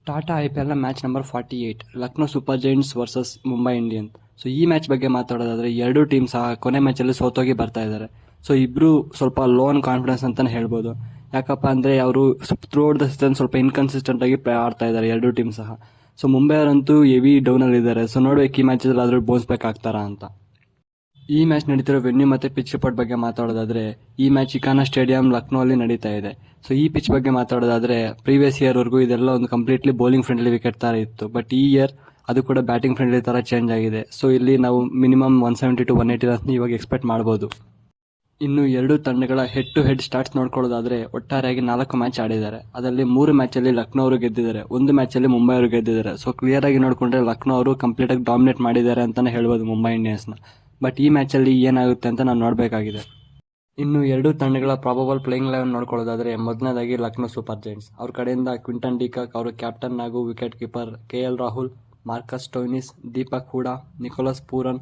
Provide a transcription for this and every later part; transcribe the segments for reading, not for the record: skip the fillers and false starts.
Tata IPL match number 48 Lucknow super Giants versus Mumbai Indians. So ಈ match ಬಗ್ಗೆ ಮಾತಾಡೋದಾದ್ರೆ ಎರಡೂ ಟೀಮ್ ಸಹ ಕೊನೆ ಮ್ಯಾಚಲ್ಲಿ ಸೋತೋಗಿ ಬರ್ತಾ ಇದ್ದಾರೆ. ಸೊ ಇಬ್ರು ಸ್ವಲ್ಪ ಲೋ ಆನ್ ಕಾನ್ಫಿಡೆನ್ಸ್ ಅಂತಾನೆ ಹೇಳ್ಬೋದು. ಯಾಕಪ್ಪ ಅಂದ್ರೆ ಅವರು ಥ್ರೂ ಔಟ್ ದ ಸೀಸನ್ ಸ್ವಲ್ಪ ಇನ್ಕನ್ಸಿಸ್ಟೆಂಟ್ ಆಗಿ ಆಡ್ತಾ ಇದ್ದಾರೆ ಎರಡೂ ಟೀಮ್ ಸಹ. ಸೊ ಮುಂಬೈ ಅವರಂತೂ ಹೆವಿ ಡೌನ್ ಅಲ್ಲಿ ಇದ್ದಾರೆ. ಸೊ ನೋಡ್ಬೇಕು ಈ ಮ್ಯಾಚಲ್ಲಿ ಆದ್ರೂ ಬೌನ್ಸ್ ಬ್ಯಾಕ್ ಆಗ್ತಾರಾ ಅಂತ. ಈ ಮ್ಯಾಚ್ ನಡೀತಿರೋ ವೆನ್ಯೂ ಮತ್ತೆ ಪಿಚ್ ರಿಪೋರ್ಟ್ ಬಗ್ಗೆ ಮಾತಾಡೋದಾದ್ರೆ ಈ ಮ್ಯಾಚ್ ಇಕಾನಾ ಸ್ಟೇಡಿಯಂ ಲಕ್ನೋ ಅಲ್ಲಿ ನಡೀತಾ ಇದೆ. ಸೊ ಈ ಪಿಚ್ ಬಗ್ಗೆ ಮಾತಾಡೋದಾದ್ರೆ ಪ್ರೀವಿಯಸ್ ಇಯರ್ ವರೆಗೂ ಇದೆಲ್ಲ ಒಂದು ಕಂಪ್ಲೀಟ್ಲಿ ಬೌಲಿಂಗ್ ಫ್ರೆಂಡ್ಲಿ ವಿಕೆಟ್ ತರ ಇತ್ತು. ಬಟ್ ಈ ಇಯರ್ ಅದು ಕೂಡ ಬ್ಯಾಟಿಂಗ್ ಫ್ರೆಂಡ್ಲಿ ತರ ಚೇಂಜ್ ಆಗಿದೆ. ಸೊ ಇಲ್ಲಿ ನಾವು ಮಿನಿಮಮ್ 170 to 180 ರನ್ ಇವಾಗ ಎಕ್ಸ್ಪೆಕ್ಟ್ ಮಾಡಬಹುದು. ಇನ್ನು ಎರಡು ತಂಡಗಳ ಹೆಡ್ ಟು ಹೆಡ್ ಸ್ಟಾಟ್ಸ್ ನೋಡ್ಕೊಳ್ಳೋದಾದ್ರೆ ಒಟ್ಟಾರೆಯಾಗಿ 4 ಮ್ಯಾಚ್ ಆಡಿದ್ದಾರೆ. ಅದರಲ್ಲಿ 3 ಮ್ಯಾಚಲ್ಲಿ ಲಕ್ನೋ ಅವರು ಗೆದ್ದಿದ್ದಾರೆ, 1 ಮ್ಯಾಚಲ್ಲಿ ಮುಂಬೈ ಅವರು ಗೆದ್ದಿದ್ದಾರೆ. ಸೊ ಕ್ಲಿಯರ್ ಆಗಿ ನೋಡಿಕೊಂಡ್ರೆ ಲಕ್ನೋ ಅವರು ಕಂಪ್ಲೀಟ್ ಆಗಿ ಡಾಮಿನೇಟ್ ಮಾಡಿದ್ದಾರೆ ಅಂತಾನೆ ಹೇಳ್ಬೋದು ಮುಂಬೈ ಇಂಡಿಯನ್ಸ್ನ. ಬಟ್ ಈ ಮ್ಯಾಚಲ್ಲಿ ಏನಾಗುತ್ತೆ ಅಂತ ನಾವು ನೋಡಬೇಕಾಗಿದೆ. ಇನ್ನು ಎರಡು ತಂಡಗಳ ಪ್ರಾಬಬಲ್ ಪ್ಲೇಯಿಂಗ್ 11 ನೋಡ್ಕೊಳ್ಳೋದಾದ್ರೆ ಮೊದಲನೇದಾಗಿ ಲಕ್ನೋ ಸೂಪರ್ ಜೈಂಟ್ಸ್ ಅವ್ರ ಕಡೆಯಿಂದ ಕ್ವಿಂಟನ್ ಡಿಕಾಕ್ ಅವರು ಕ್ಯಾಪ್ಟನ್ ಹಾಗೂ wicketkeeper, KL Rahul, Marcus Stoinis, Deepak Hooda, Nicholas Pooran,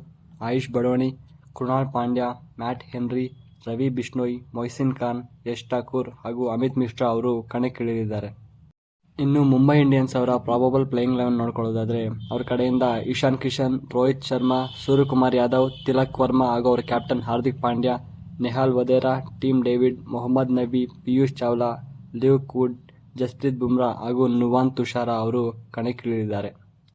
Ayush Badoni, Krunal Pandya, Matt Henry, Ravi Bishnoi, Mohsin Khan, Yash Thakur ಹಾಗೂ ಅಮಿತ್ ಮಿಶ್ರಾ ಅವರು ಕಣಕ್ಕಿಳಿದಿದ್ದಾರೆ. ಇನ್ನು ಮುಂಬೈ ಇಂಡಿಯನ್ಸ್ ಅವರ ಪ್ರಾಬಬಲ್ ಪ್ಲೇಯಿಂಗ್ 11 ನೋಡ್ಕೊಳ್ಳೋದಾದ್ರೆ ಅವ್ರ ಕಡೆಯಿಂದ ಇಶಾನ್ ಕಿಶನ್, ರೋಹಿತ್ ಶರ್ಮಾ, ಸೂರ್ಯಕುಮಾರ್ ಯಾದವ್, ತಿಲಕ್ ವರ್ಮಾ ಹಾಗೂ ಅವರ captain Hardik Pandya, Nehal Wadhera, Tim David, Mohammad Nabi, Piyush Chawla, Luke Wood, Jasprit Bumrah ಹಾಗೂ ನುವಾನ್ ತುಷಾರ ಅವರು ಕಣಕ್ಕಿಳಿದಿದ್ದಾರೆ.